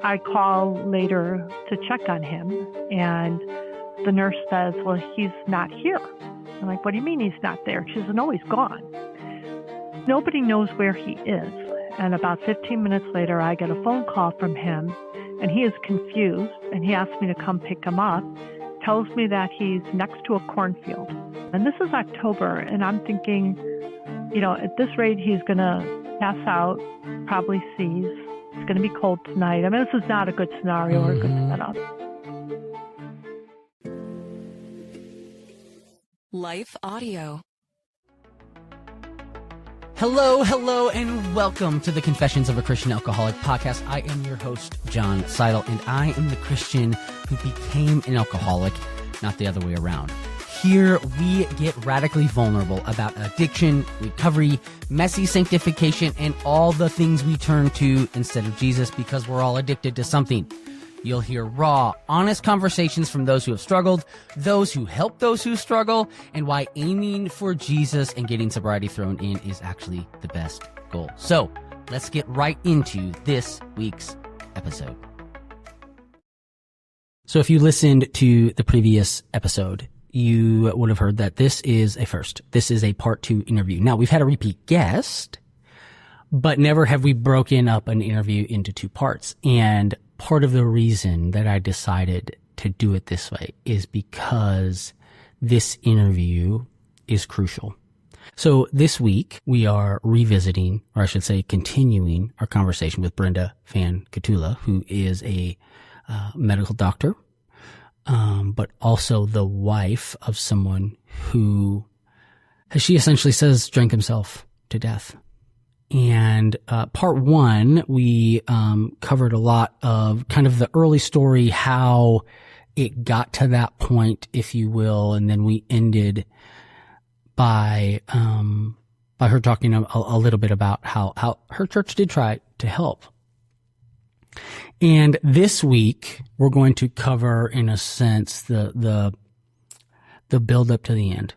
I call later to check on him, and the nurse says, well, he's not here. I'm like, what do you mean he's not there? She says, no, he's gone. Nobody knows where he is. And about 15 minutes later, I get a phone call from him, and he is confused, and he asks me to come pick him up, tells me that he's next to a cornfield. And this is October, and I'm thinking, at this rate, he's going to pass out, probably seize. It's going to be cold tonight. I mean, this is not a good scenario or a good setup. Life Audio. Hello, and welcome to the Confessions of a Christian Alcoholic podcast. I am your host, John Seidel, and I am the Christian who became an alcoholic, not the other way around. Here, we get radically vulnerable about addiction, recovery, messy sanctification, and all the things we turn to instead of Jesus because we're all addicted to something. You'll hear raw, honest conversations from those who have struggled, those who help those who struggle, and why aiming for Jesus and getting sobriety thrown in is actually the best goal. So, let's get right into this week's episode. So if you listened to the previous episode, you would have heard that this is a first. This is a part 2 interview. Now, we've had a repeat guest, but never have we broken up an interview into 2 parts. And part of the reason that I decided to do it this way is because this interview is crucial. So this week we are revisiting, or I should say continuing, our conversation with Brenda Fann Katula, who is a medical doctor, but also the wife of someone who, as she essentially says, drank himself to death. And part 1, we covered a lot of kind of the early story, how it got to that point, if you will, and then we ended by her talking a little bit about how her church did try to help. And this week, we're going to cover, in a sense, the build up to the end.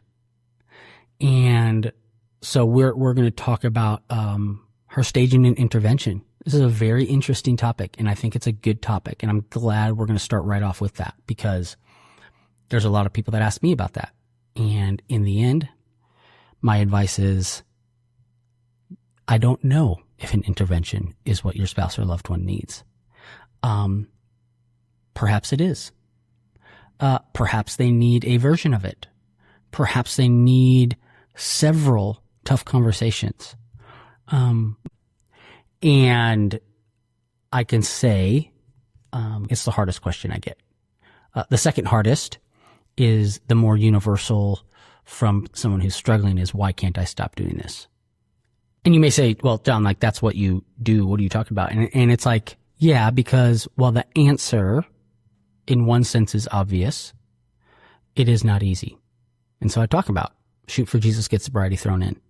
And so we're going to talk about her staging and intervention. This is a very interesting topic, and I think it's a good topic. And I'm glad we're going to start right off with that, because there's a lot of people that ask me about that. And in the end, my advice is, I don't know if an intervention is what your spouse or loved one needs. Perhaps it is. Perhaps they need a version of it. Perhaps they need several tough conversations. And I can say, it's the hardest question I get. The second hardest is the more universal from someone who's struggling is, why can't I stop doing this? And you may say, well, John, like, that's what you do. What are you talking about? And it's like, yeah, because while the answer in one sense is obvious, it is not easy. And so I talk about shoot for Jesus, get sobriety thrown in.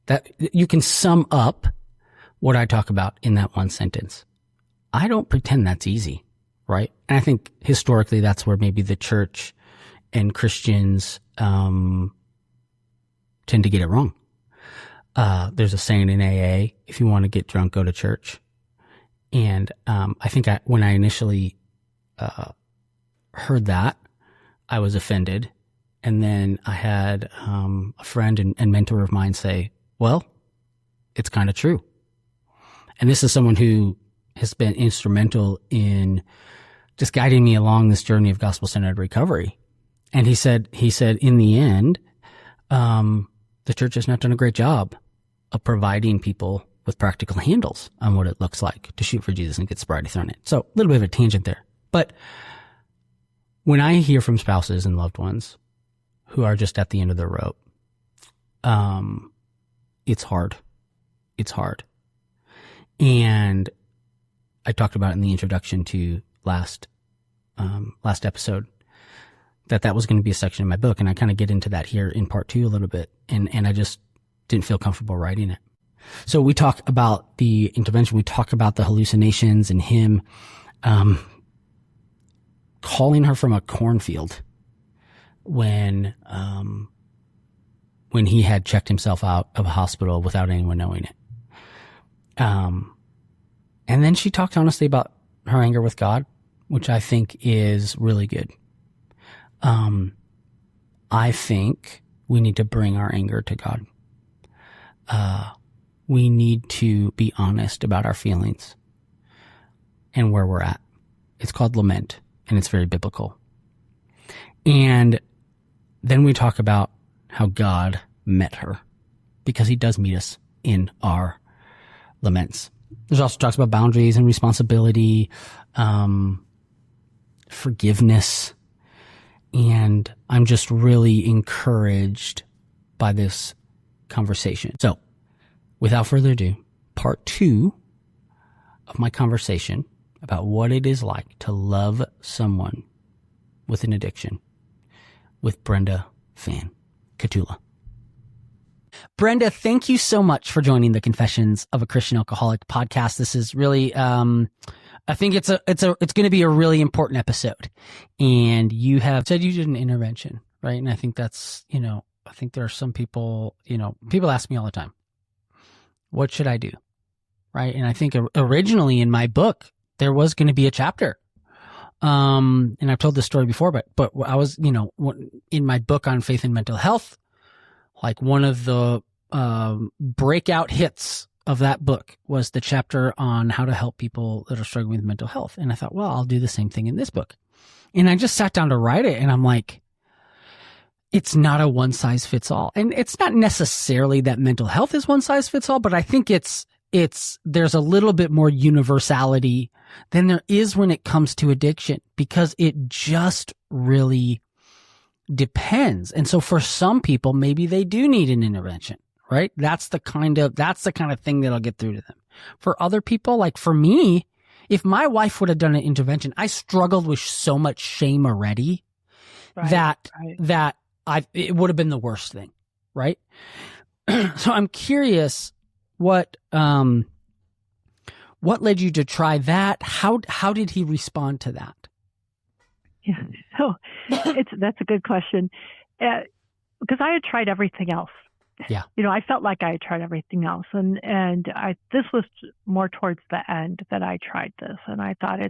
That you can sum up what I talk about in that one sentence. I don't pretend that's easy, right? And I think historically that's where maybe the church and Christians tend to get it wrong. There's a saying in AA, if you want to get drunk, go to church. And I think when I initially heard that, I was offended. And then I had a friend and mentor of mine say, well, it's kind of true. And this is someone who has been instrumental in just guiding me along this journey of gospel-centered recovery. And he said, in the end, the church has not done a great job of providing people with practical handles on what it looks like to shoot for Jesus and get sobriety thrown in. So a little bit of a tangent there. But when I hear from spouses and loved ones who are just at the end of their rope, it's hard. It's hard. And I talked about it in the introduction to last episode, that was going to be a section in my book. And I kind of get into that here in part 2 a little bit. And I just didn't feel comfortable writing it. So we talk about the intervention. We talk about the hallucinations and him, calling her from a cornfield when he had checked himself out of a hospital without anyone knowing it. And then she talked honestly about her anger with God, which I think is really good. I think we need to bring our anger to God. We need to be honest about our feelings and where we're at. It's called lament, and it's very biblical. And then we talk about how God met her, because he does meet us in our laments. There's also talks about boundaries and responsibility, forgiveness. And I'm just really encouraged by this conversation. So without further ado, part 2 of my conversation about what it is like to love someone with an addiction with Brenda Fann Katula. Brenda, thank you so much for joining the Confessions of a Christian Alcoholic podcast. This is really, I think it's going to be a really important episode. And you have said you did an intervention, right? And I think that's, I think there are some people, people ask me all the time, what should I do? Right. And I think originally in my book, there was going to be a chapter. And I've told this story before, but I was, in my book on faith and mental health, like one of the breakout hits of that book was the chapter on how to help people that are struggling with mental health. And I thought, well, I'll do the same thing in this book. And I just sat down to write it, and I'm like, it's not a one size fits all. And it's not necessarily that mental health is one size fits all, but I think there's a little bit more universality than there is when it comes to addiction, because it just really depends. And so for some people, maybe they do need an intervention, right? That's the kind of thing that'll get through to them. For other people, like for me, if my wife would have done an intervention, I struggled with so much shame already that it would have been the worst thing, right? So I'm curious, what led you to try that? How did he respond to that? Yeah, so that's a good question, because I had tried everything else. Yeah, I felt like I had tried everything else, and this was more towards the end that I tried this, and I thought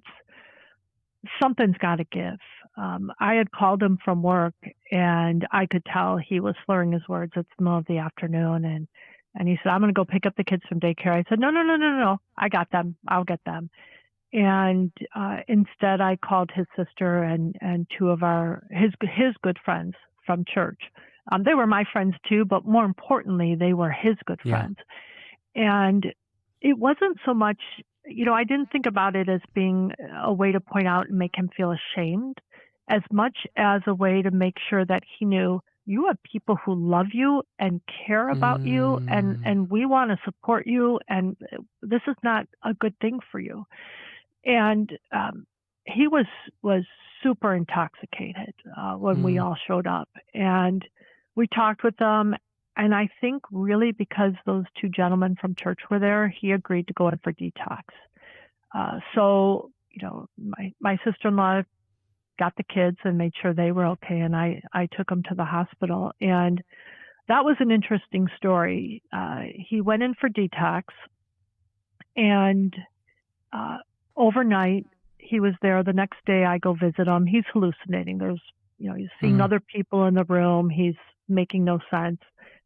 something's got to give. I had called him from work, and I could tell he was slurring his words. It's the middle of the afternoon, and he said, "I'm going to go pick up the kids from daycare." I said, No, I got them. I'll get them. And instead, I called his sister and two of his good friends from church. They were my friends too, but more importantly, they were his good friends. And it wasn't so much, I didn't think about it as being a way to point out and make him feel ashamed, as much as a way to make sure that he knew you have people who love you and care about you, and we want to support you, and this is not a good thing for you. And he was super intoxicated when we all showed up, and we talked with them. And I think really because those two gentlemen from church were there, he agreed to go in for detox. So my sister-in-law got the kids and made sure they were okay, and I took them to the hospital. And that was an interesting story. He went in for detox, and overnight he was there. The next day I go visit him. He's hallucinating. He's seeing other people in the room. He's making no sense.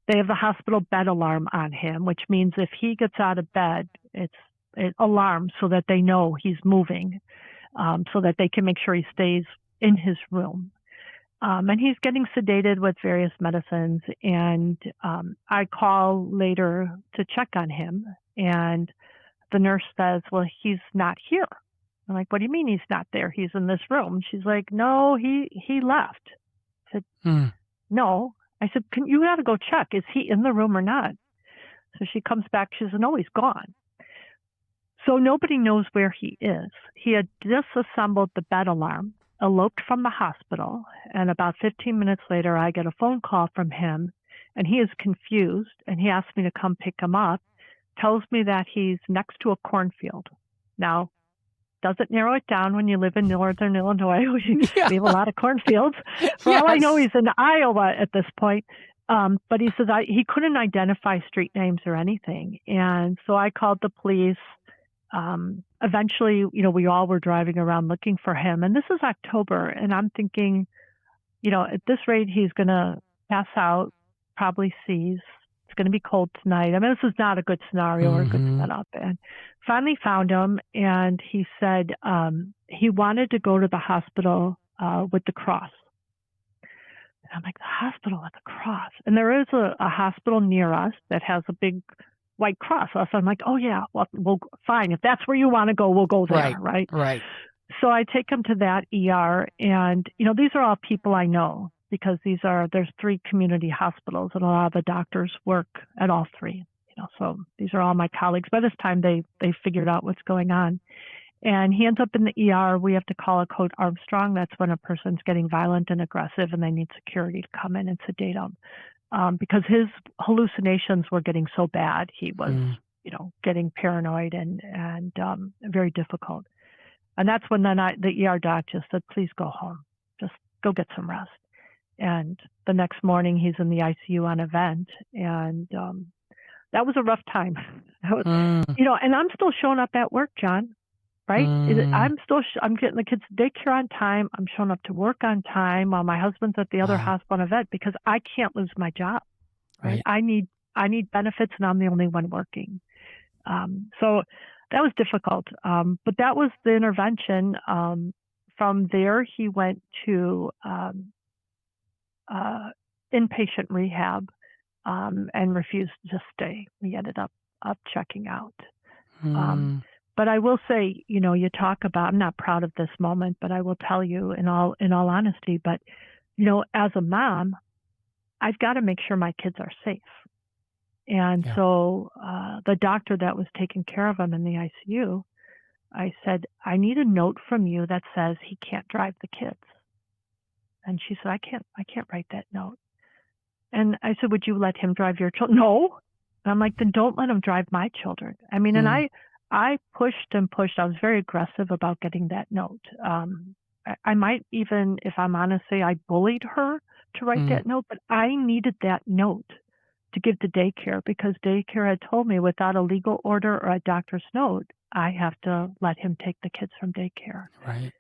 They have the hospital bed alarm on him, which means if he gets out of bed, it alarms so that they know he's moving, so that they can make sure he stays in his room. And he's getting sedated with various medicines. And I call later to check on him, and the nurse says, "Well, he's not here." I'm like, "What do you mean he's not there? He's in this room." She's like, "No, he left." I said, "No." I said, "You got to go check. Is he in the room or not?" So she comes back. She says, "No, he's gone." So nobody knows where he is. He had disassembled the bed alarm, eloped from the hospital, and about 15 minutes later, I get a phone call from him, and he is confused, and he asks me to come pick him up, tells me that he's next to a cornfield. Now, doesn't narrow it down when you live in northern Illinois. We have a lot of cornfields. For all I know, he's in Iowa at this point. But he says he couldn't identify street names or anything. And so I called the police. eventually, we all were driving around looking for him. And this is October. And I'm thinking, at this rate, he's going to pass out, probably seize. It's going to be cold tonight. I mean, this is not a good scenario or a good setup. And finally found him, and he said he wanted to go to the hospital with the cross. And I'm like, the hospital with the cross? And there is a hospital near us that has a big white cross. So I'm like, oh, yeah, well, fine. If that's where you want to go, we'll go there, right? Right. So I take him to that ER, and, these are all people I know, because there's 3 community hospitals, and a lot of the doctors work at all 3, so these are all my colleagues. By this time, they figured out what's going on. And he ends up in the ER. We have to call a code Armstrong. That's when a person's getting violent and aggressive, and they need security to come in and sedate them. Because his hallucinations were getting so bad, he was, getting paranoid and very difficult. And that's when the ER doc just said, please go home. Just go get some rest. And the next morning, he's in the ICU on a vent. And that was a rough time. And I'm still showing up at work, John, right? I'm getting the kids to daycare on time. I'm showing up to work on time while my husband's at the other hospital on a vet, because I can't lose my job, right? I need benefits, and I'm the only one working. So that was difficult. But that was the intervention. From there, he went to inpatient rehab and refused to stay. We ended up checking out. But I will say, you talk about, I'm not proud of this moment, but I will tell you in all honesty, but, as a mom, I've got to make sure my kids are safe. And so the doctor that was taking care of him in the ICU, I said, I need a note from you that says he can't drive the kids. And she said, I can't write that note. And I said, would you let him drive your children? No. And I'm like, then don't let him drive my children. I mean, and I pushed and pushed. I was very aggressive about getting that note. I might even, if I'm honest, say I bullied her to write that note, but I needed that note to give to daycare, because daycare had told me without a legal order or a doctor's note, I have to let him take the kids from daycare. Right.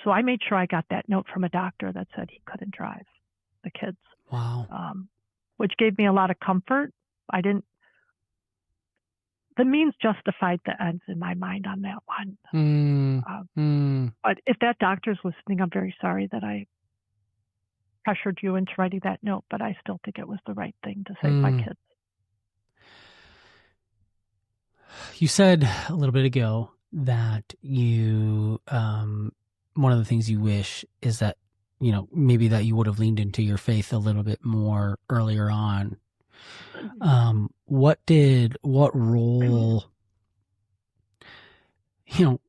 So I made sure I got that note from a doctor that said he couldn't drive the kids. Wow. Which gave me a lot of comfort. The means justified the ends in my mind on that one. But if that doctor's listening, I'm very sorry that I pressured you into writing that note, but I still think it was the right thing to save my kids. You said a little bit ago that you, one of the things you wish is that, maybe that you would have leaned into your faith a little bit more earlier on. What role,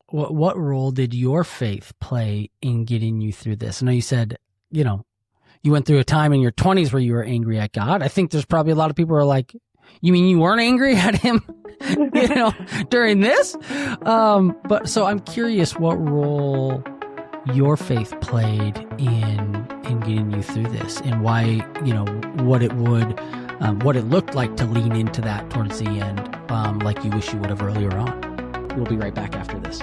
what role did your faith play in getting you through this? I know you said, you went through a time in your 20s where you were angry at God. I think there's probably a lot of people who are like, you mean you weren't angry at him, during this? But so I'm curious what role your faith played in getting you through this, and why, what it looked like to lean into that towards the end, like you wish you would have earlier on. We'll be right back after this.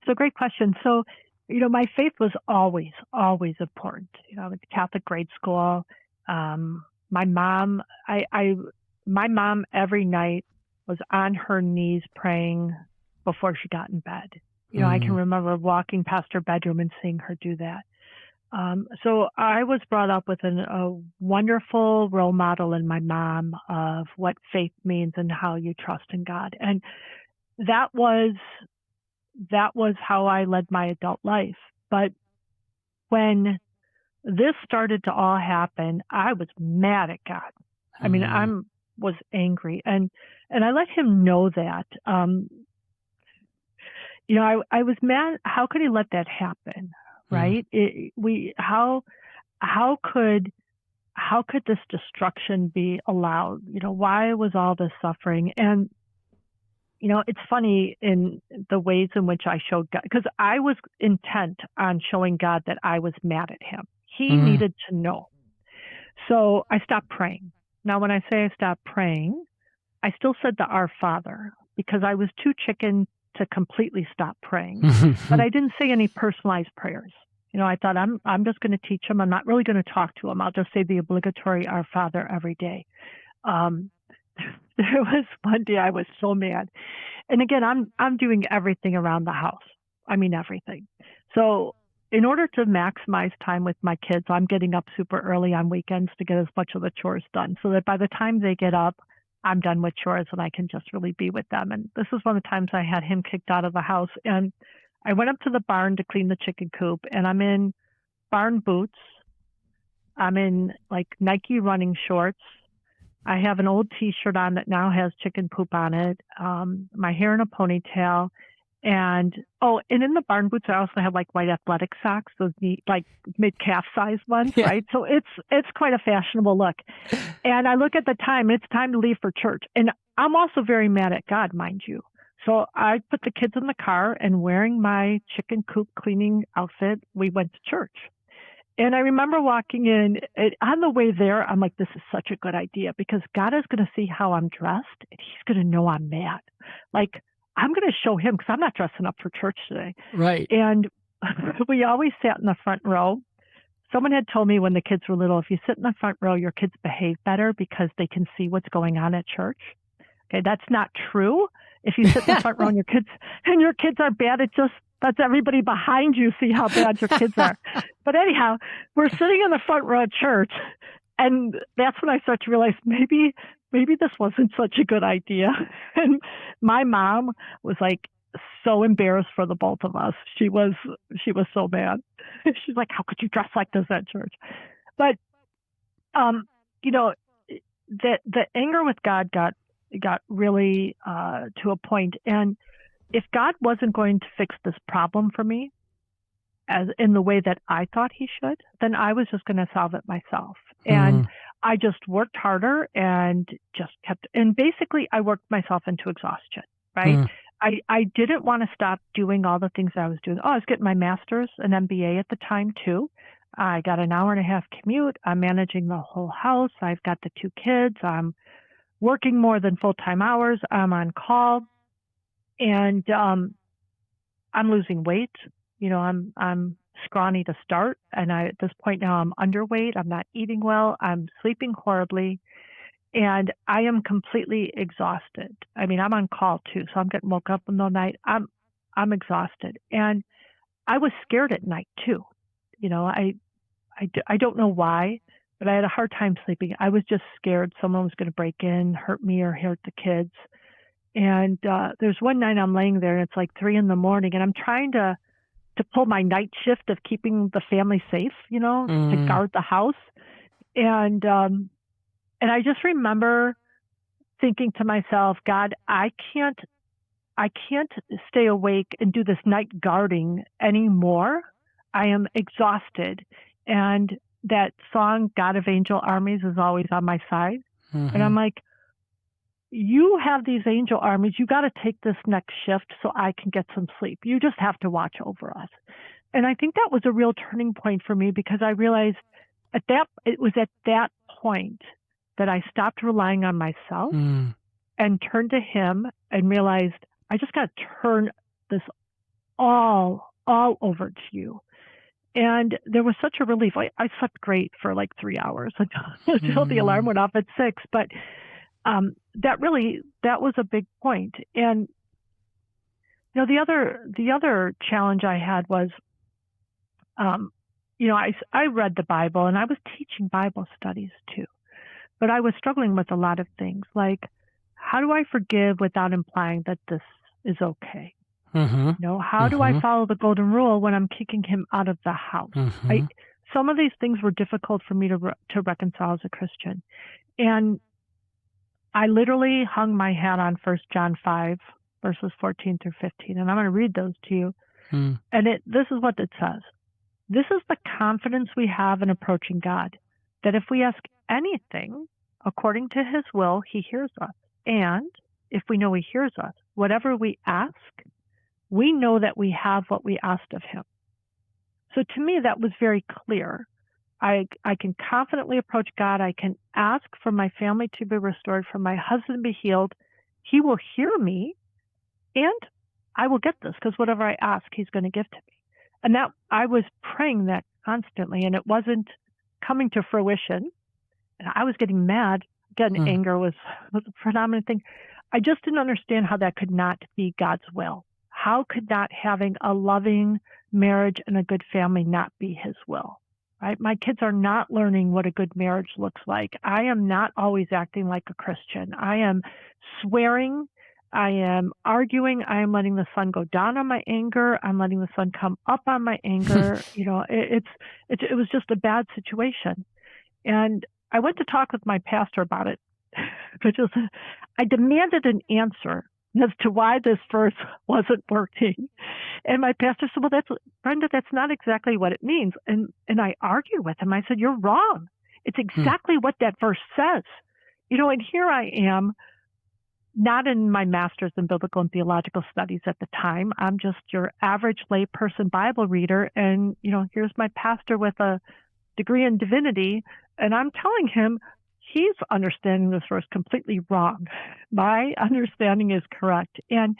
So great question. So, my faith was always important. I went to Catholic grade school. My mom every night was on her knees praying before she got in bed. I can remember walking past her bedroom and seeing her do that. So I was brought up with a wonderful role model in my mom of what faith means and how you trust in God. And that was how I led my adult life. But when this started to all happen, I was mad at God. I mean, was angry, and I let him know that. I was mad. How could he let that happen? Right? How could this destruction be allowed? Why was all this suffering? And it's funny in the ways in which I showed God, because I was intent on showing God that I was mad at him. He needed to know. So I stopped praying. Now, when I say I stopped praying, I still said the Our Father because I was too chicken to completely stop praying. But I didn't say any personalized prayers. I thought I'm just going to teach him. I'm not really going to talk to him. I'll just say the obligatory Our Father every day. There was one day I was so mad. And again, I'm doing everything around the house. I mean, everything. So in order to maximize time with my kids, I'm getting up super early on weekends to get as much of the chores done so that by the time they get up, I'm done with chores and I can just really be with them. And this is one of the times I had him kicked out of the house. And I went up to the barn to clean the chicken coop, and I'm in barn boots. I'm in like Nike running shorts. I have an old T-shirt on that now has chicken poop on it, my hair in a ponytail. And in the barn boots, I also have like white athletic socks, those neat, like mid-calf size ones, Yeah. right? So it's quite a fashionable look. And I look at the time, and it's time to leave for church. And I'm also very mad at God, mind you. So I put the kids in the car, and wearing my chicken coop cleaning outfit, we went to church. And I remember walking in, on the way there, I'm like, this is such a good idea because God is going to see how I'm dressed, and he's going to know I'm mad. Like, I'm going to show him because I'm not dressing up for church today. Right. And we always sat in the front row. Someone had told me when the kids were little, if you sit in the front row, your kids behave better because they can see what's going on at church. Okay, that's not true. If you sit in the front row and your kids are bad, it just lets everybody behind you see how bad your kids are. But anyhow, we're sitting in the front row at church, and that's when I start to realize maybe this wasn't such a good idea. And my mom was like so embarrassed for the both of us. She was so mad. She's like, how could you dress like this at church? But the anger with God got really to a point. And if God wasn't going to fix this problem for me as in the way that I thought he should, then I was just going to solve it myself. And I just worked harder and basically I worked myself into exhaustion, right? I didn't want to stop doing all the things I was doing. I was getting my master's and MBA at the time too. I got an hour and a half commute. I'm managing the whole house. I've got the 2 kids. I'm working more than full-time hours. I'm on call, and I'm losing weight. I'm scrawny to start, and at this point now I'm underweight. I'm not eating well. I'm sleeping horribly, and I am completely exhausted. I mean, I'm on call too, so I'm getting woke up in the night. I'm exhausted, and I was scared at night too. I don't know why, but I had a hard time sleeping. I was just scared someone was going to break in, hurt me, or hurt the kids. And there's one night I'm laying there, and it's like 3 a.m, and I'm trying to pull my night shift of keeping the family safe, to guard the house. And I just remember thinking to myself, God, I can't stay awake and do this night guarding anymore. I am exhausted. And that song, God of Angel Armies, is always on my side. And I'm like, you have these angel armies. You got to take this next shift so I can get some sleep. You just have to watch over us. And I think that was a real turning point for me because I realized it was at that point that I stopped relying on myself and turned to him and realized I just got to turn this all over to you. And there was such a relief. I slept great for like 3 hours until the alarm went off at 6. But that was a big point. And the other challenge I had was, I read the Bible and I was teaching Bible studies too, but I was struggling with a lot of things like, how do I forgive without implying that this is okay? How do I follow the golden rule when I'm kicking him out of the house? Some of these things were difficult for me to reconcile as a Christian. And I literally hung my hat on 1 John 5, verses 14 through 15. And I'm going to read those to you. And this is what it says. This is the confidence we have in approaching God, that if we ask anything according to his will, he hears us. And if we know he hears us, whatever we ask, we know that we have what we asked of him. So to me, that was very clear. I can confidently approach God. I can ask for my family to be restored, for my husband to be healed. He will hear me, and I will get this, because whatever I ask, he's going to give to me. And that I was praying that constantly, and it wasn't coming to fruition. And I was getting mad. Again, anger was a predominant thing. I just didn't understand how that could not be God's will. How could not having a loving marriage and a good family not be his will? Right? My kids are not learning what a good marriage looks like. I am not always acting like a Christian. I am swearing. I am arguing. I am letting the sun go down on my anger. I'm letting the sun come up on my anger. It was just a bad situation. And I went to talk with my pastor about it, because I demanded an answer as to why this verse wasn't working. And my pastor said, well, Brenda, that's not exactly what it means. And I argued with him. I said, you're wrong. It's exactly what that verse says. And here I am, not in my master's in biblical and theological studies at the time. I'm just your average layperson Bible reader. And, here's my pastor with a degree in divinity. And I'm telling him he's understanding this verse completely wrong. My understanding is correct. And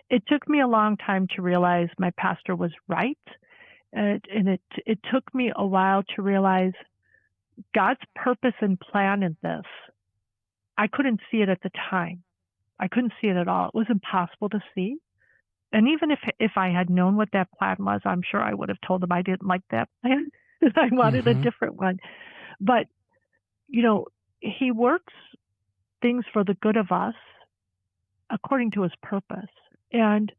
it took me a long time to realize my pastor was right. And it took me a while to realize God's purpose and plan in this. I couldn't see it at the time. I couldn't see it at all. It was impossible to see. And even if I had known what that plan was, I'm sure I would have told him I didn't like that plan. I wanted a different one. But, he works things for the good of us according to his purpose. And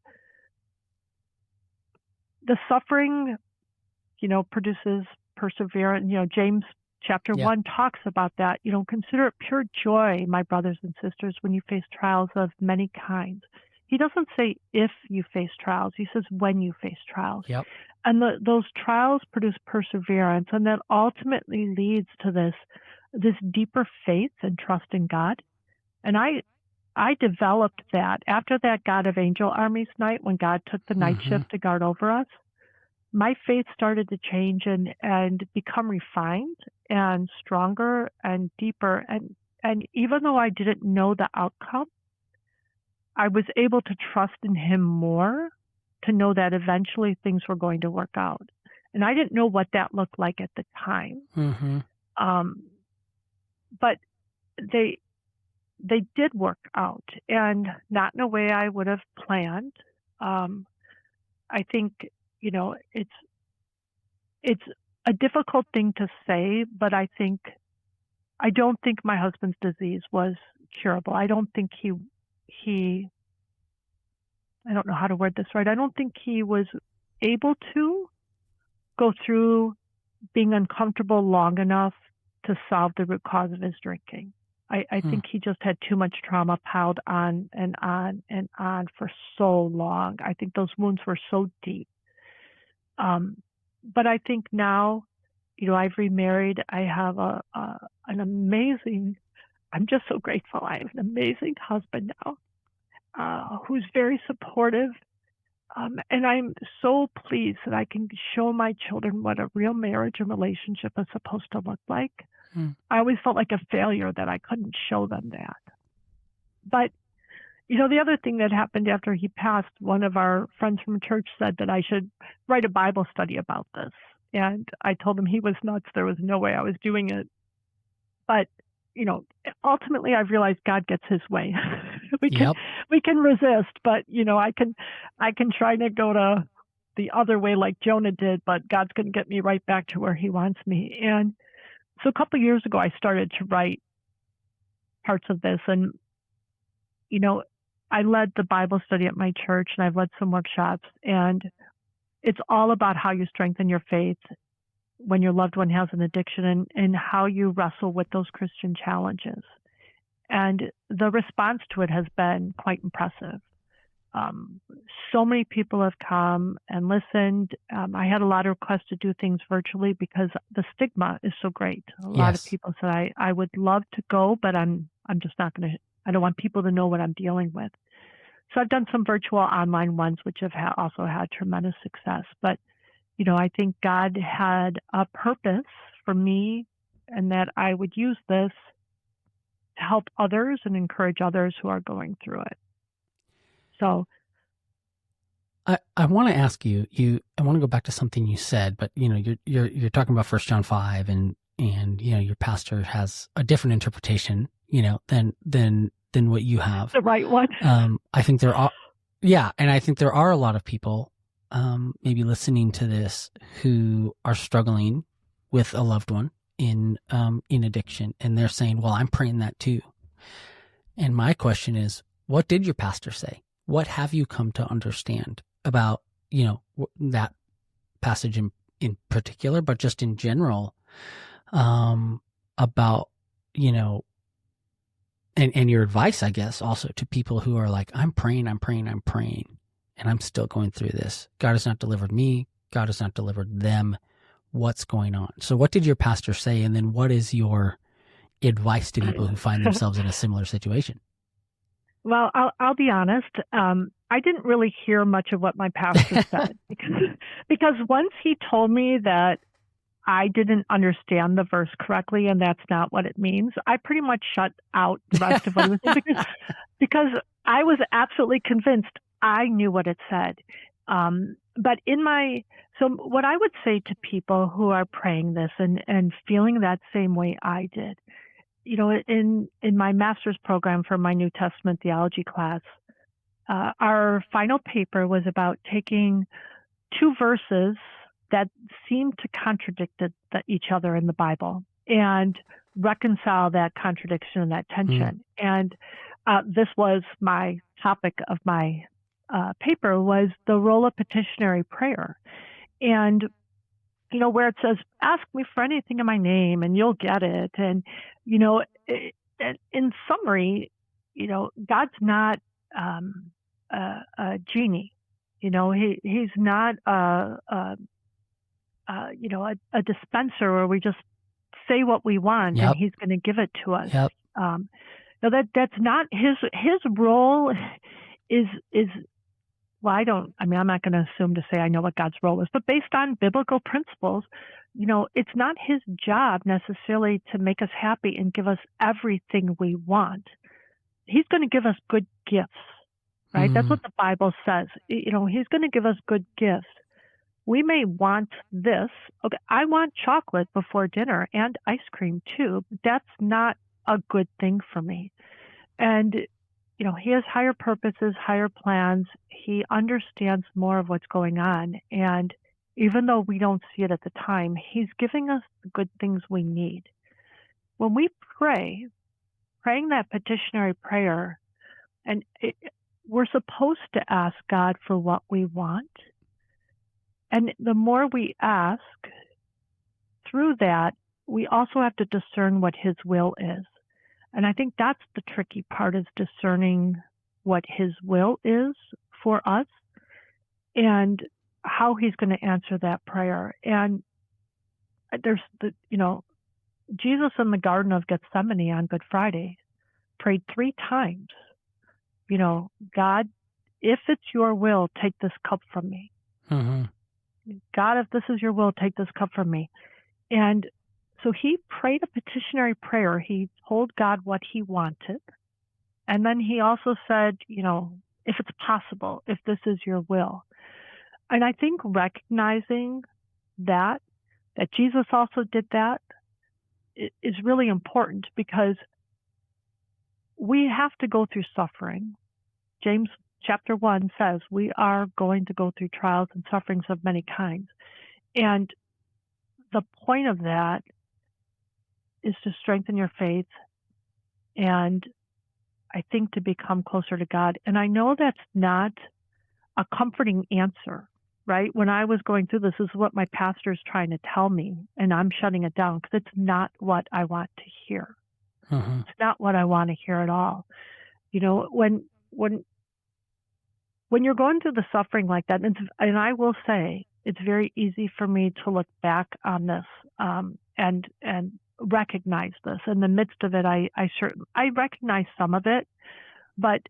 the suffering, produces perseverance. James chapter 1 talks about that. Consider it pure joy, my brothers and sisters, when you face trials of many kinds. He doesn't say if you face trials. He says when you face trials. Yep. And those trials produce perseverance, and that ultimately leads to this deeper faith and trust in God. And I developed that after that God of Angel Armies night, when God took the night shift to guard over us. My faith started to change and become refined and stronger and deeper. And even though I didn't know the outcome, I was able to trust in him more, to know that eventually things were going to work out. And I didn't know what that looked like at the time. But they did work out, and not in a way I would have planned. I think, it's a difficult thing to say, but I don't think my husband's disease was curable. I don't think he I don't know how to word this right. I don't think he was able to go through being uncomfortable long enough to solve the root cause of his drinking. I think he just had too much trauma piled on and on and on for so long. I think those wounds were so deep. But I think now, I've remarried. I have an amazing, I'm just so grateful. I have an amazing husband now, who's very supportive. And I'm so pleased that I can show my children what a real marriage and relationship is supposed to look like. I always felt like a failure that I couldn't show them that. But, the other thing that happened after he passed, one of our friends from church said that I should write a Bible study about this. And I told him he was nuts. There was no way I was doing it. But, ultimately I've realized God gets his way. we can resist, but, I can try to go to the other way like Jonah did, but God's going to get me right back to where he wants me. And so a couple of years ago, I started to write parts of this. And, I led the Bible study at my church, and I've led some workshops. And it's all about how you strengthen your faith when your loved one has an addiction, and how you wrestle with those Christian challenges. And the response to it has been quite impressive. So many people have come and listened. I had a lot of requests to do things virtually because the stigma is so great. A lot of people said, I would love to go, but I'm just not going to, I don't want people to know what I'm dealing with. So I've done some virtual online ones, which have also had tremendous success. But, I think God had a purpose for me, and that I would use this to help others and encourage others who are going through it. So I want to ask you, I want to go back to something you said, but you're talking about 1 John 5 and your pastor has a different interpretation, than what you have. the right one. I think there are, and I think there are a lot of people, maybe listening to this who are struggling with a loved one in addiction, and they're saying, well, I'm praying that too. And my question is, what did your pastor say? What have you come to understand about, that passage in particular, but just in general, about, and your advice, I guess, also to people who are like, I'm praying, and I'm still going through this. God has not delivered me. God has not delivered them. What's going on? So what did your pastor say? And then what is your advice to people who find themselves in a similar situation? Well, I'll be honest. I didn't really hear much of what my pastor said because once he told me that I didn't understand the verse correctly and that's not what it means, I pretty much shut out the rest of what he was saying because I was absolutely convinced I knew what it said. But so what I would say to people who are praying this and feeling that same way I did, in my master's program for my New Testament theology class, our final paper was about taking two verses that seemed to contradict each other in the Bible and reconcile that contradiction and that tension. And this was my topic of my paper, was the role of petitionary prayer. And where it says, ask me for anything in my name and you'll get it. And, in summary, God's not a genie. He's not a dispenser where we just say what we want and he's going to give it to us. Yep. That's not his role is well, I'm not going to assume to say I know what God's role is, but based on biblical principles, it's not his job necessarily to make us happy and give us everything we want. He's going to give us good gifts, right? That's what the Bible says. He's going to give us good gifts. We may want this. Okay, I want chocolate before dinner and ice cream too. But that's not a good thing for me. And he has higher purposes, higher plans. He understands more of what's going on. And even though we don't see it at the time, he's giving us the good things we need. When we praying that petitionary prayer, we're supposed to ask God for what we want. And the more we ask, through that, we also have to discern what his will is. And I think that's the tricky part, is discerning what his will is for us and how he's going to answer that prayer. And there's Jesus in the Garden of Gethsemane on Good Friday prayed 3 times, God, if it's your will, take this cup from me. Mm-hmm. God, if this is your will, take this cup from me. And so he prayed a petitionary prayer. He told God what he wanted. And then he also said, if it's possible, if this is your will. And I think recognizing that Jesus also did that is really important, because we have to go through suffering. James chapter 1 says we are going to go through trials and sufferings of many kinds. And the point of that is to strengthen your faith and I think to become closer to God. And I know that's not a comforting answer, right? When I was going through this is what my pastor is trying to tell me, and I'm shutting it down because it's not what I want to hear. Mm-hmm. It's not what I want to hear at all. When you're going through the suffering like that, and I will say it's very easy for me to look back on this and recognize this. In the midst of it, I recognize some of it, but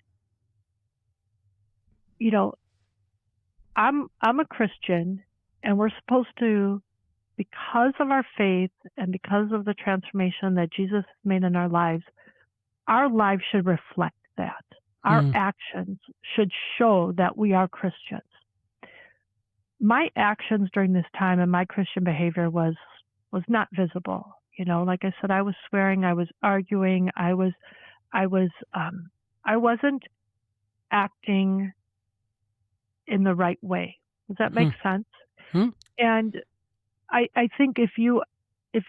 I'm a Christian, and we're supposed to because of our faith and because of the transformation that Jesus has made in our lives should reflect that. Our actions should show that we are Christians. My actions during this time and my Christian behavior was not visible. Like I said, I was swearing, I was arguing, I wasn't acting in the right way. Does that make sense? And I think if you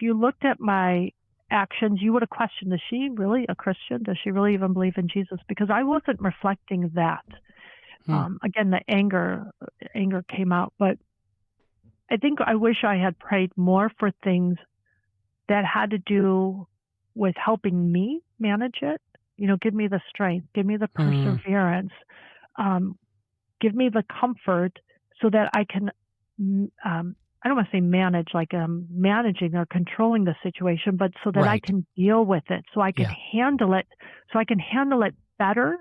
looked at my actions, you would have questioned, is she really a Christian? Does she really even believe in Jesus? Because I wasn't reflecting that. Again, the anger came out, but I think I wish I had prayed more for things that had to do with helping me manage it. Give me the strength, give me the perseverance, give me the comfort so that I can, I don't want to say manage like I'm managing or controlling the situation, but so that I can deal with it, so I can handle it, better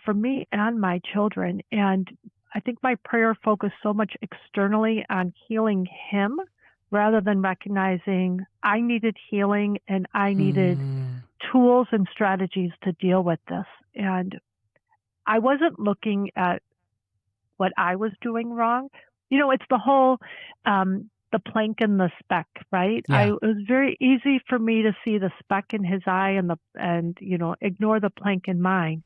for me and my children. And I think my prayer focused so much externally on healing him rather than recognizing I needed healing and I needed tools and strategies to deal with this. And I wasn't looking at what I was doing wrong. It's the whole, the plank and the speck, right? Yeah. It was very easy for me to see the speck in his eye and ignore the plank in mine.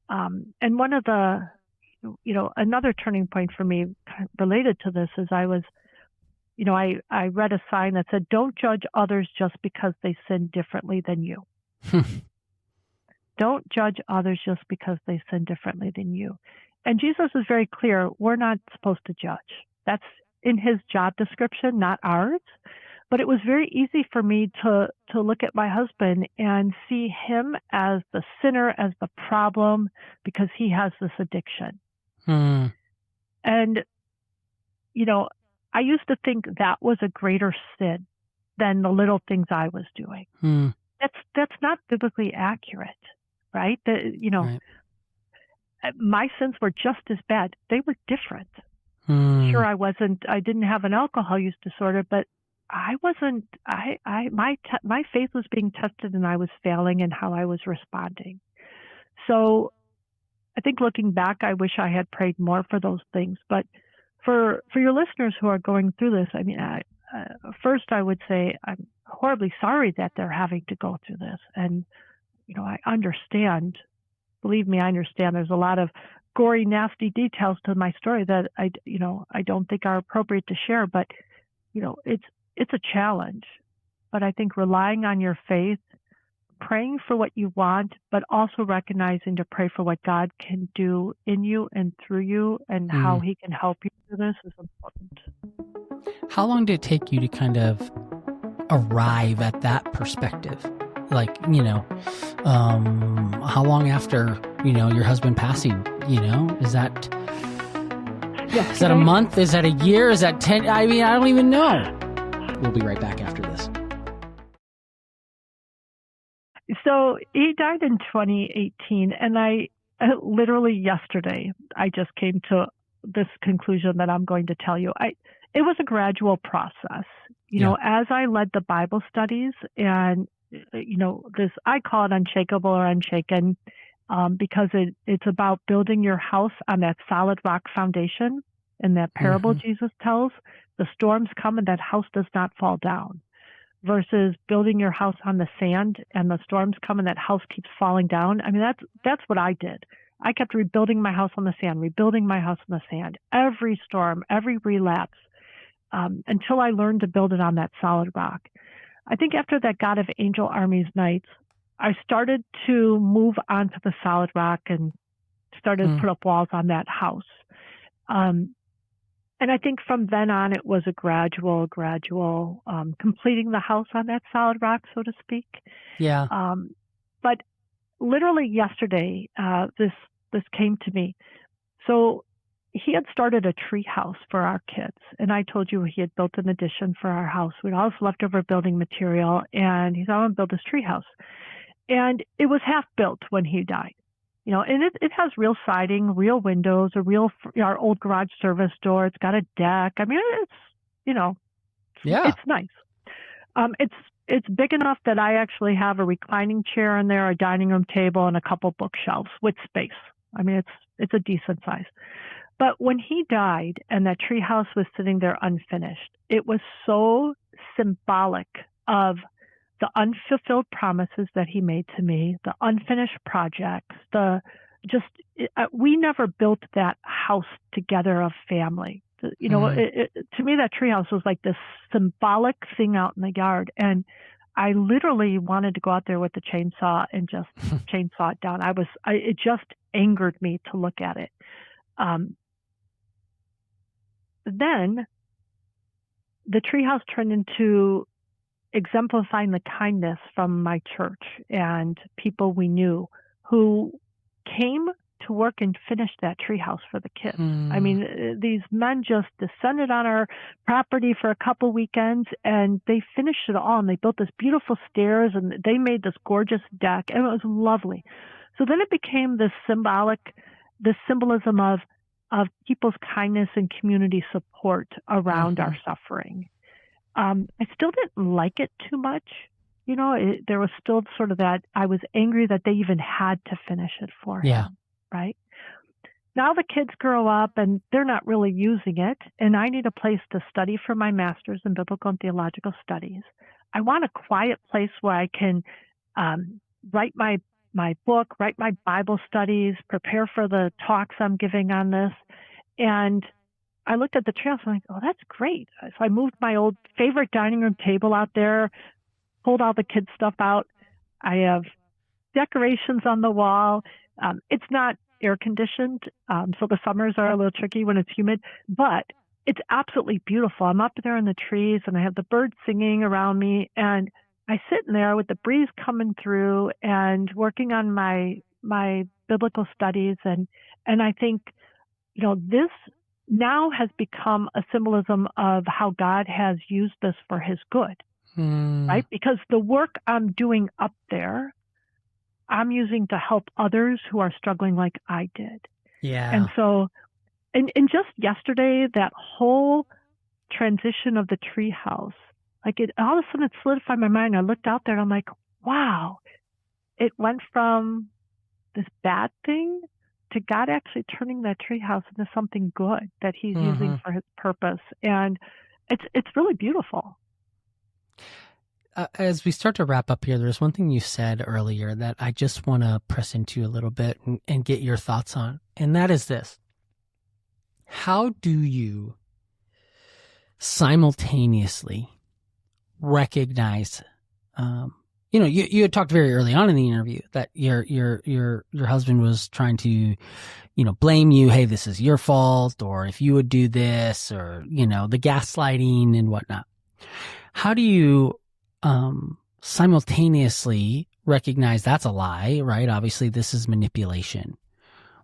And one of the, another turning point for me related to this is I was, I read a sign that said, don't judge others just because they sin differently than you. Don't judge others just because they sin differently than you. And Jesus is very clear, we're not supposed to judge. That's in his job description, not ours. But it was very easy for me to look at my husband and see him as the sinner, as the problem, because he has this addiction. And, I used to think that was a greater sin than the little things I was doing. That's not biblically accurate, right? Right. My sins were just as bad. They were different. Sure, I didn't have an alcohol use disorder, but I wasn't, my faith was being tested and I was failing in how I was responding. So I think looking back, I wish I had prayed more for those things. But for your listeners who are going through this, I mean, first I would say I'm horribly sorry that they're having to go through this. And, I understand, believe me, I understand there's a lot of gory, nasty details to my story that I don't think are appropriate to share, but, it's a challenge. But I think relying on your faith, praying for what you want, but also recognizing to pray for what God can do in you and through you and how he can help you through this is important. How long did it take you to kind of arrive at that perspective? Like, how long after, your husband passing, is that a month? Is that a year? Is that 10? I mean, I don't even know. We'll be right back after this. So he died in 2018, and I literally yesterday, I just came to this conclusion that I'm going to tell you. It was a gradual process, as I led the Bible studies and, this, I call it unshakable or unshaken, because it's about building your house on that solid rock foundation. In that parable Jesus tells, the storms come and that house does not fall down. Versus building your house on the sand and the storms come and that house keeps falling down. I mean, that's what I did. I kept rebuilding my house on the sand, every storm, every relapse, until I learned to build it on that solid rock. I think after that God of Angel Armies nights, I started to move onto the solid rock and started to put up walls on that house. And I think from then on, it was a gradual completing the house on that solid rock, so to speak. Yeah. But literally yesterday, this came to me. So he had started a tree house for our kids, and I told you he had built an addition for our house. We'd all this leftover building material, and he said, "I want to build this tree house." And it was half built when he died. And it has real siding, real windows, our old garage service door. It's got a deck. I mean, it's Yeah. It's nice. It's big enough that I actually have a reclining chair in there, a dining room table, and a couple bookshelves with space. I mean, it's a decent size. But when he died and that treehouse was sitting there unfinished, it was so symbolic of the unfulfilled promises that he made to me, the unfinished projects, we never built that house together of family. To me, that treehouse was like this symbolic thing out in the yard. And I literally wanted to go out there with the chainsaw and just chainsaw it down. It just angered me to look at it. Then the treehouse turned into exemplifying the kindness from my church and people we knew who came to work and finish that treehouse for the kids. I mean, these men just descended on our property for a couple weekends and they finished it all, and they built this beautiful stairs and they made this gorgeous deck, and it was lovely. So then it became this symbolism of people's kindness and community support around our suffering. I still didn't like it too much. There was still sort of that, I was angry that they even had to finish it for him, right? Now the kids grow up and they're not really using it, and I need a place to study for my master's in biblical and theological studies. I want a quiet place where I can write my book, write my Bible studies, prepare for the talks I'm giving on this. And I looked at the treehouse and I'm like, oh, that's great. So I moved my old favorite dining room table out there, pulled all the kids' stuff out. I have decorations on the wall. It's not air conditioned, so the summers are a little tricky when it's humid, but it's absolutely beautiful. I'm up there in the trees and I have the birds singing around me, and I sit in there with the breeze coming through and working on my biblical studies, and I think, this now has become a symbolism of how God has used this for his good, right? Because the work I'm doing up there, I'm using to help others who are struggling like I did. Yeah. And so, and just yesterday, that whole transition of the treehouse, like all of a sudden it solidified in my mind. I looked out there and I'm like, wow, it went from this bad thing to God actually turning that treehouse into something good that he's using for his purpose. And it's really beautiful. As we start to wrap up here, there's one thing you said earlier that I just want to press into a little bit and get your thoughts on. And that is this. How do you simultaneously recognize, you had talked very early on in the interview that your husband was trying to, blame you. Hey, this is your fault, or if you would do this, or, the gaslighting and whatnot. How do you, simultaneously recognize that's a lie, right? Obviously this is manipulation.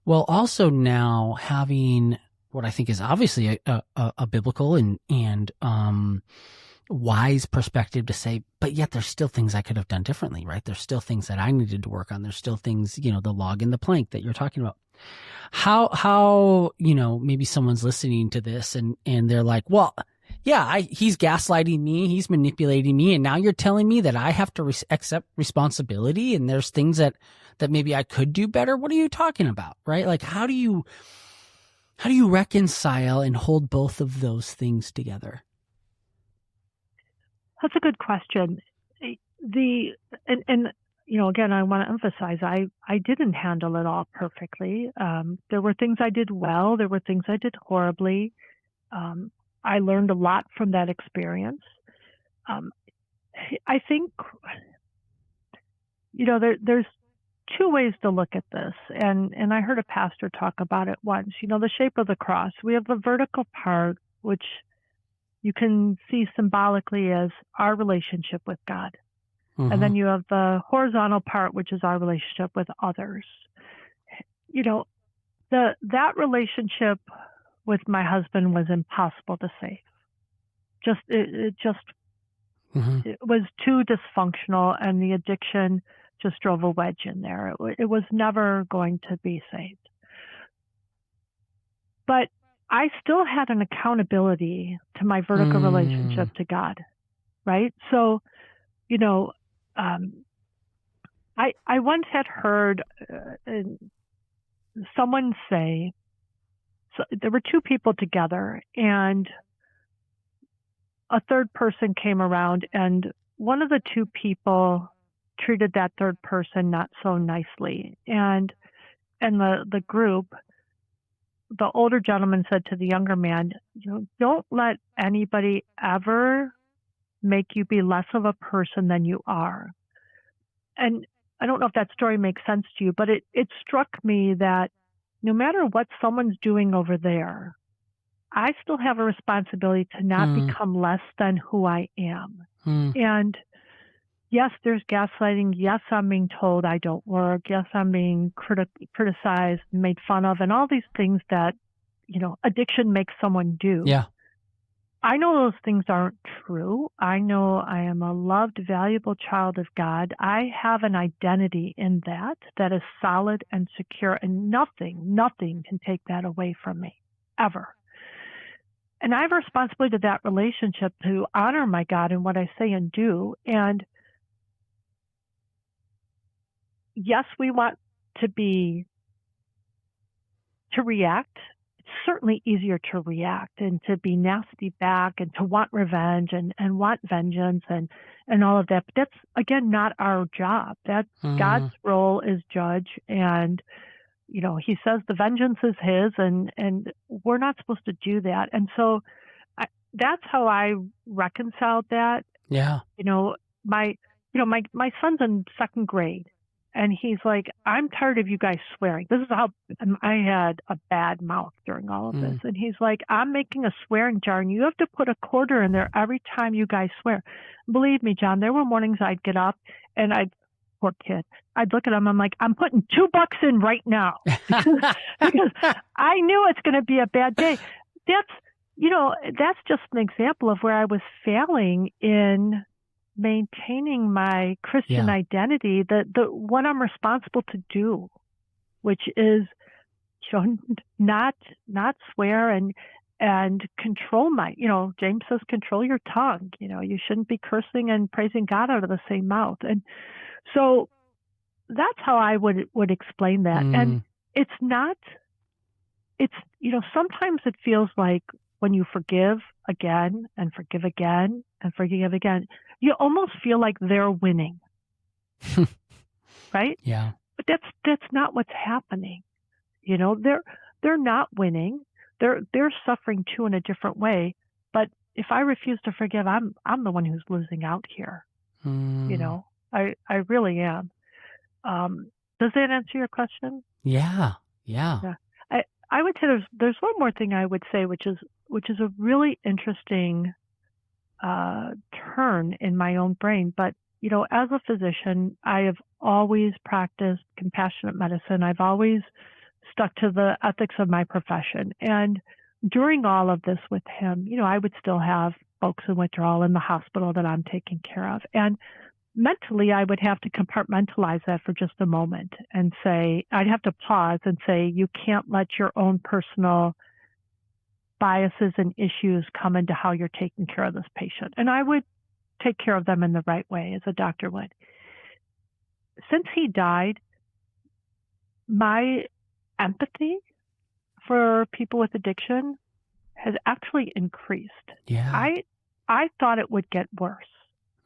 Well, also now having what I think is obviously a biblical and wise perspective to say, but yet there's still things I could have done differently, right? There's still things that I needed to work on. There's still things, the log and the plank that you're talking about. How, maybe someone's listening to this and they're like, well, yeah, he's gaslighting me, he's manipulating me, and now you're telling me that I have to accept responsibility and there's things that maybe I could do better. What are you talking about, right? Like, how do you reconcile and hold both of those things together? That's a good question. Again, I want to emphasize, I didn't handle it all perfectly. There were things I did well. There were things I did horribly. I learned a lot from that experience. I think, there's two ways to look at this. And I heard a pastor talk about it once. The shape of the cross. We have the vertical part, which you can see symbolically as our relationship with God. Mm-hmm. And then you have the horizontal part, which is our relationship with others. That relationship with my husband was impossible to save. It was too dysfunctional, and the addiction just drove a wedge in there. It was never going to be saved. But I still had an accountability to my vertical relationship to God, right? So, you know, I once had heard someone say, so there were two people together, and a third person came around, and one of the two people treated that third person not so nicely. And the group, the older gentleman said to the younger man, don't let anybody ever make you be less of a person than you are. And I don't know if that story makes sense to you, but it struck me that no matter what someone's doing over there, I still have a responsibility to not become less than who I am. And yes, there's gaslighting. Yes, I'm being told I don't work. Yes, I'm being criticized, made fun of, and all these things that, addiction makes someone do. Yeah. I know those things aren't true. I know I am a loved, valuable child of God. I have an identity in that is solid and secure, and nothing can take that away from me, ever. And I have a responsibility to that relationship to honor my God in what I say and do. And yes, we want to react. It's certainly easier to react and to be nasty back and to want revenge and want vengeance and all of that. But that's, again, not our job. That's God's role as judge. And, he says the vengeance is his, and we're not supposed to do that. And so that's how I reconciled that. Yeah. My son's in second grade. And he's like, I'm tired of you guys swearing. This is how I had a bad mouth during all of this. And he's like, I'm making a swearing jar, and you have to put a quarter in there every time you guys swear. Believe me, John, there were mornings I'd get up and poor kid, I'd look at him. I'm like, I'm putting $2 in right now because I knew it's going to be a bad day. That's just an example of where I was failing in maintaining my Christian identity, the what I'm responsible to do, which is not swear and control my, James says control your tongue. You shouldn't be cursing and praising God out of the same mouth. And so that's how I would explain that. And it's sometimes it feels like when you forgive again and forgive again and forgive again, you almost feel like they're winning, right? Yeah. But that's not what's happening. They're not winning. They're suffering too in a different way. But if I refuse to forgive, I'm the one who's losing out here. I really am. Does that answer your question? Yeah. I would say there's one more thing I would say, which is a really interesting turn in my own brain. But, as a physician, I have always practiced compassionate medicine. I've always stuck to the ethics of my profession. And during all of this with him, I would still have folks in withdrawal in the hospital that I'm taking care of. And mentally, I would have to compartmentalize that for just a moment and say, I'd have to pause and say, you can't let your own personal biases and issues come into how you're taking care of this patient. And I would take care of them in the right way, as a doctor would. Since he died, my empathy for people with addiction has actually increased. Yeah. I thought it would get worse.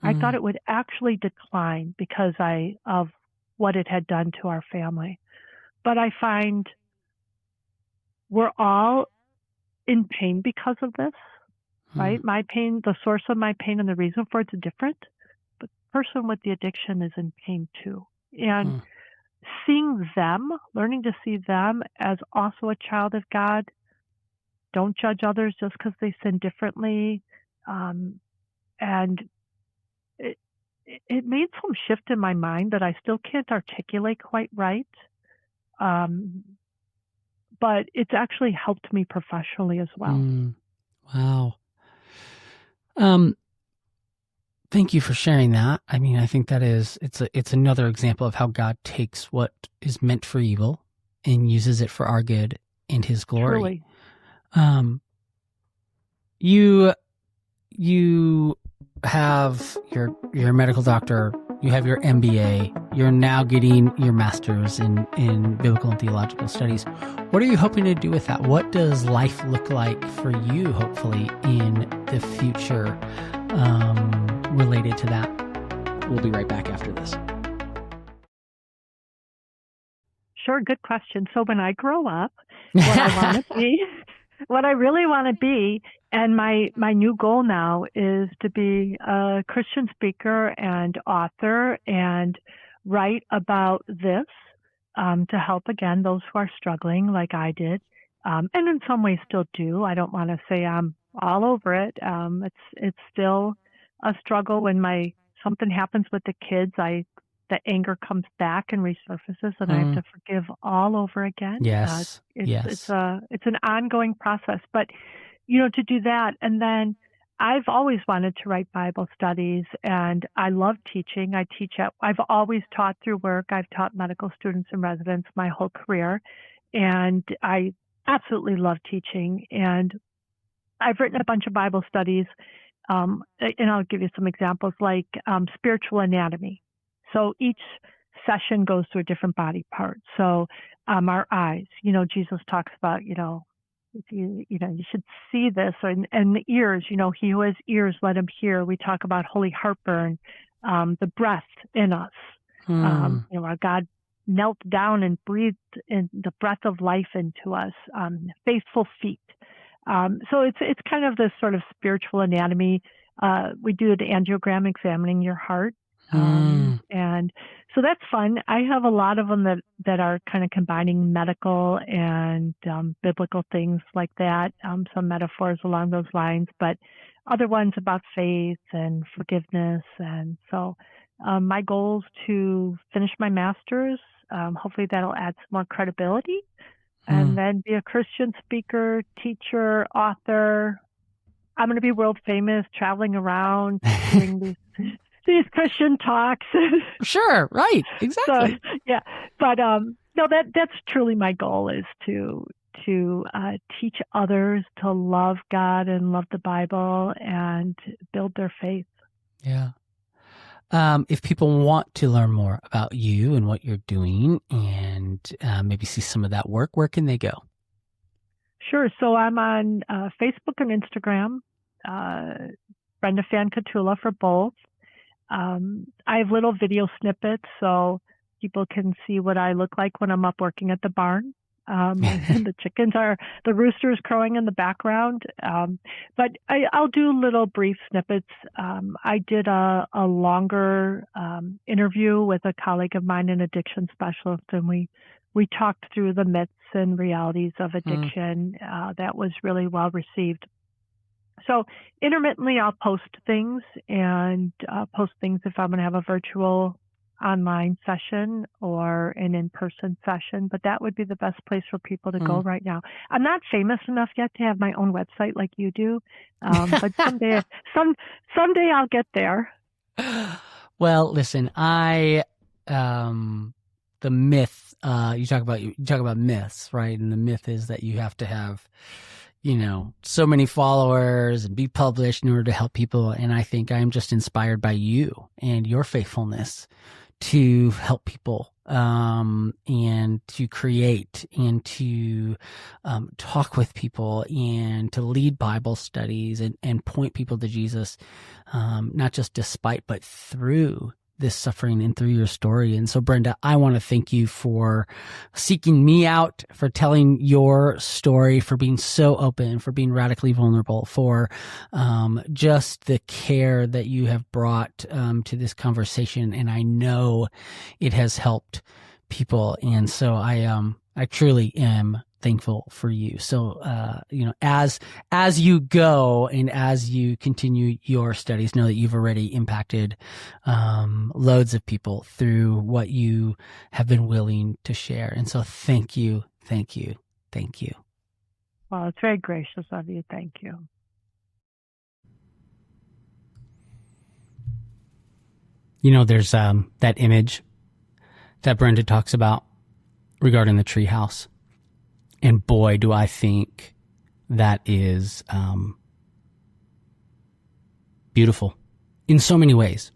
I thought it would actually decline because of what it had done to our family. But I find we're all in pain because of this, right? My pain, the source of my pain and the reason for it's different, but the person with the addiction is in pain too. And seeing them, learning to see them as also a child of God, don't judge others just because they sin differently. And it made some shift in my mind that I still can't articulate quite right. But it's actually helped me professionally as well. Wow. Thank you for sharing that. I mean, I think that it's another example of how God takes what is meant for evil and uses it for our good and his glory. You have your medical doctor, you have your MBA, you're now getting your master's in biblical and theological studies. What are you hoping to do with that? What does life look like for you, hopefully, in the future related to that? We'll be right back after this. Sure, good question. So when I grow up, what I want to be, what I really want to be, and my new goal now is to be a Christian speaker and author and write about this to help, again, those who are struggling like I did, and in some ways still do. I don't want to say I'm all over it. It's still a struggle when something happens with the kids. The anger comes back and resurfaces, and I have to forgive all over again. Yes, it's an ongoing process. But to do that, and then I've always wanted to write Bible studies, and I love teaching. I've always taught through work. I've taught medical students and residents my whole career, and I absolutely love teaching. And I've written a bunch of Bible studies, and I'll give you some examples, like spiritual anatomy. So each session goes to a different body part. So our eyes, Jesus talks about, if you should see this, and the ears, he who has ears, let him hear. We talk about holy heartburn, the breath in us. Our God knelt down and breathed in the breath of life into us, faithful feet. So it's kind of this sort of spiritual anatomy. We do the angiogram examining your heart. And so that's fun. I have a lot of them that are kind of combining medical and biblical things like that. Some metaphors along those lines, but other ones about faith and forgiveness. And so my goal is to finish my master's. Hopefully that'll add some more credibility, and then be a Christian speaker, teacher, author. I'm going to be world famous, traveling around, doing these Christian talks. Sure, right, exactly. So, yeah, but no, that's truly my goal, is to teach others to love God and love the Bible and build their faith. Yeah. If people want to learn more about you and what you're doing, and maybe see some of that work, where can they go? Sure. So I'm on Facebook and Instagram, Brenda Fann Katula for both. I have little video snippets so people can see what I look like when I'm up working at the barn. And the rooster is crowing in the background. But I'll do little brief snippets. I did a longer interview with a colleague of mine, an addiction specialist, and we talked through the myths and realities of addiction. That was really well received. So intermittently, I'll post things if I'm going to have a virtual online session or an in-person session, but that would be the best place for people to go right now. I'm not famous enough yet to have my own website like you do, but someday I'll get there. Well, listen, the myth, you talk about myths, right? And the myth is that you have to have, so many followers and be published in order to help people. And I think I'm just inspired by you and your faithfulness to help people, and to create and to talk with people and to lead Bible studies and point people to Jesus, not just despite, but through this suffering and through your story. And so, Brenda, I want to thank you for seeking me out, for telling your story, for being so open, for being radically vulnerable, for just the care that you have brought to this conversation. And I know it has helped people. And so I truly am thankful for you. So, as you go and as you continue your studies, know that you've already impacted loads of people through what you have been willing to share. And so thank you, thank you, thank you. Well, it's very gracious of you. Thank you. There's that image that Brenda talks about regarding the treehouse. And boy, do I think that is beautiful in so many ways.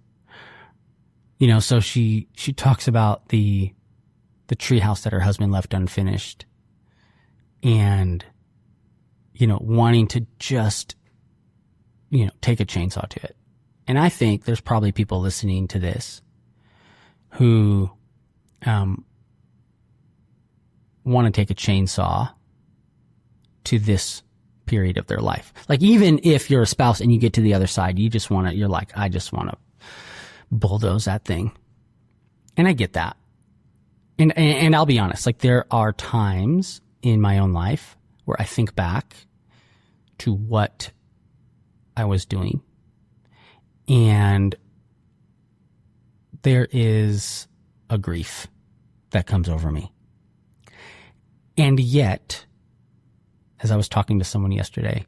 You know, so she talks about the treehouse that her husband left unfinished, and, you know, wanting to just, you know, take a chainsaw to it. And I think there's probably people listening to this who want to take a chainsaw to this period of their life. Like, even if you're a spouse and you get to the other side, you're like, I just want to bulldoze that thing. And I get that. And I'll be honest, like, there are times in my own life where I think back to what I was doing, and there is a grief that comes over me. And yet, as I was talking to someone yesterday,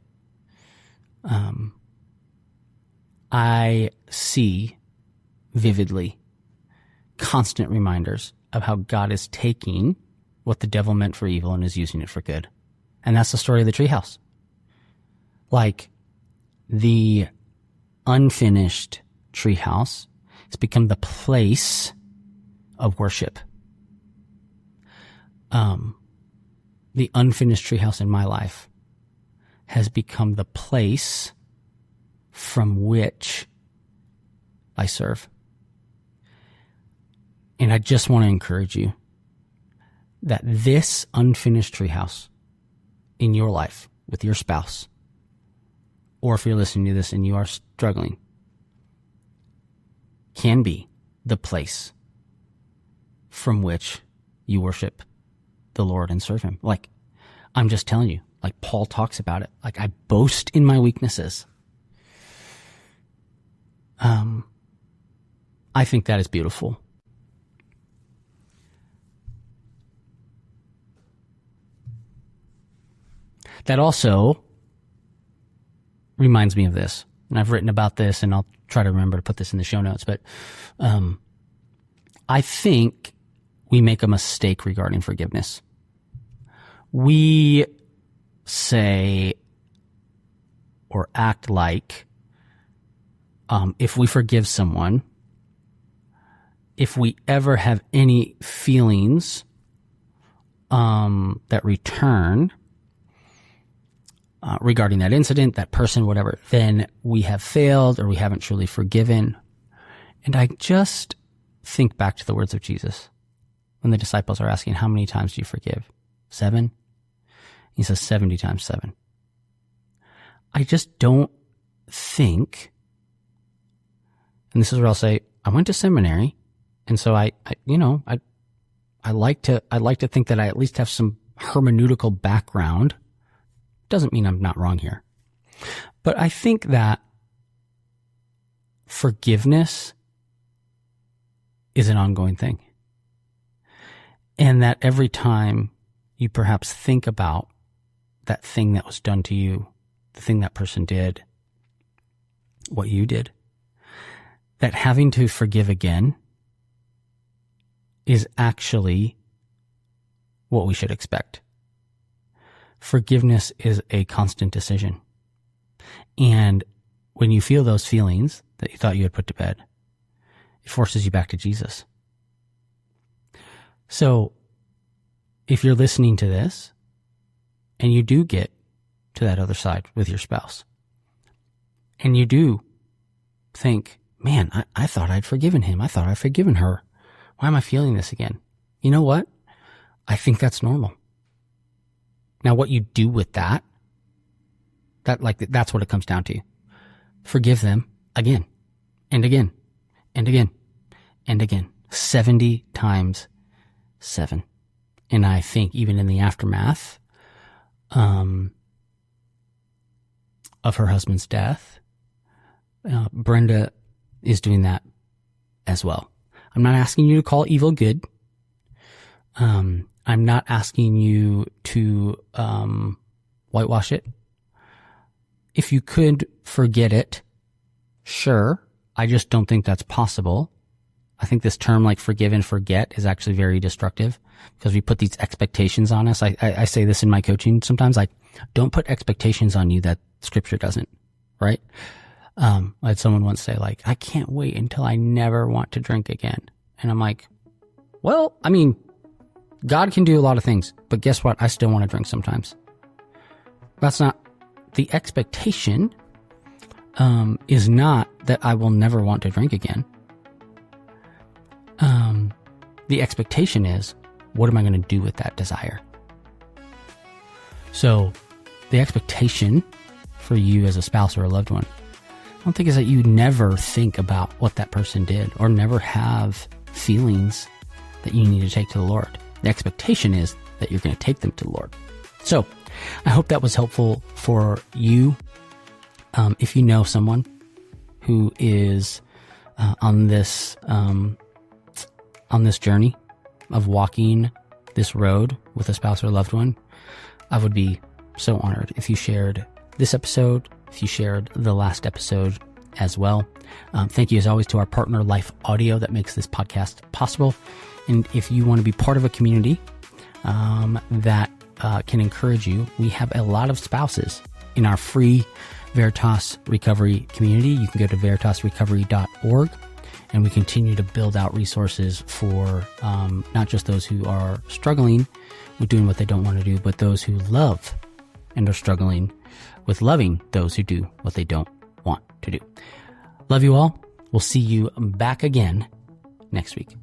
I see vividly constant reminders of how God is taking what the devil meant for evil and is using it for good. And that's the story of the treehouse. Like, the unfinished treehouse has become the place of worship. The unfinished treehouse in my life has become the place from which I serve. And I just want to encourage you that this unfinished treehouse in your life with your spouse, or if you're listening to this and you are struggling, can be the place from which you worship the Lord and serve Him. Like, I'm just telling you, like Paul talks about it. Like, I boast in my weaknesses. I think that is beautiful. That also reminds me of this, and I've written about this, and I'll try to remember to put this in the show notes, but I think we make a mistake regarding forgiveness. We say or act like if we forgive someone, if we ever have any feelings that return regarding that incident, that person, whatever, then we have failed or we haven't truly forgiven. And I just think back to the words of Jesus when the disciples are asking, how many times do you forgive? 7? He says 70 times 7. I just don't think, and this is where I'll say, I went to seminary, and so I like to think that I at least have some hermeneutical background. Doesn't mean I'm not wrong here. But I think that forgiveness is an ongoing thing. And that every time you perhaps think about that thing that was done to you, the thing that person did, what you did, that having to forgive again is actually what we should expect. Forgiveness is a constant decision. And when you feel those feelings that you thought you had put to bed, it forces you back to Jesus. So if you're listening to this and you do get to that other side with your spouse, and you do think, man, I thought I'd forgiven him. I thought I'd forgiven her. Why am I feeling this again? You know what? I think that's normal. Now, what you do with that's what it comes down to. Forgive them again and again and again and again. 70 times 7. And I think even in the aftermath of her husband's death, Brenda is doing that as well. I'm not asking you to call evil good. I'm not asking you to whitewash it. If you could forget it, sure. I just don't think that's possible I think this term like forgive and forget is actually very destructive because we put these expectations on us. I say this in my coaching sometimes, like, don't put expectations on you that scripture doesn't, right? I had someone once say like, I can't wait until I never want to drink again. And I'm like, well, I mean, God can do a lot of things, but guess what? I still want to drink sometimes. That's not the expectation. Is not that I will never want to drink again. The expectation is, what am I going to do with that desire? So the expectation for you as a spouse or a loved one, I don't think is that you never think about what that person did or never have feelings that you need to take to the Lord. The expectation is that you're going to take them to the Lord. So I hope that was helpful for you. If you know someone who is on this journey of walking this road with a spouse or loved one, I would be so honored if you shared this episode, if you shared the last episode as well. Thank you as always to our partner Life Audio that makes this podcast possible. And if you want to be part of a community that can encourage you, we have a lot of spouses in our free Veritas Recovery community. You can go to veritasrecovery.org, and we continue to build out resources for not just those who are struggling with doing what they don't want to do, but those who love and are struggling with loving those who do what they don't want to do. Love you all. We'll see you back again next week.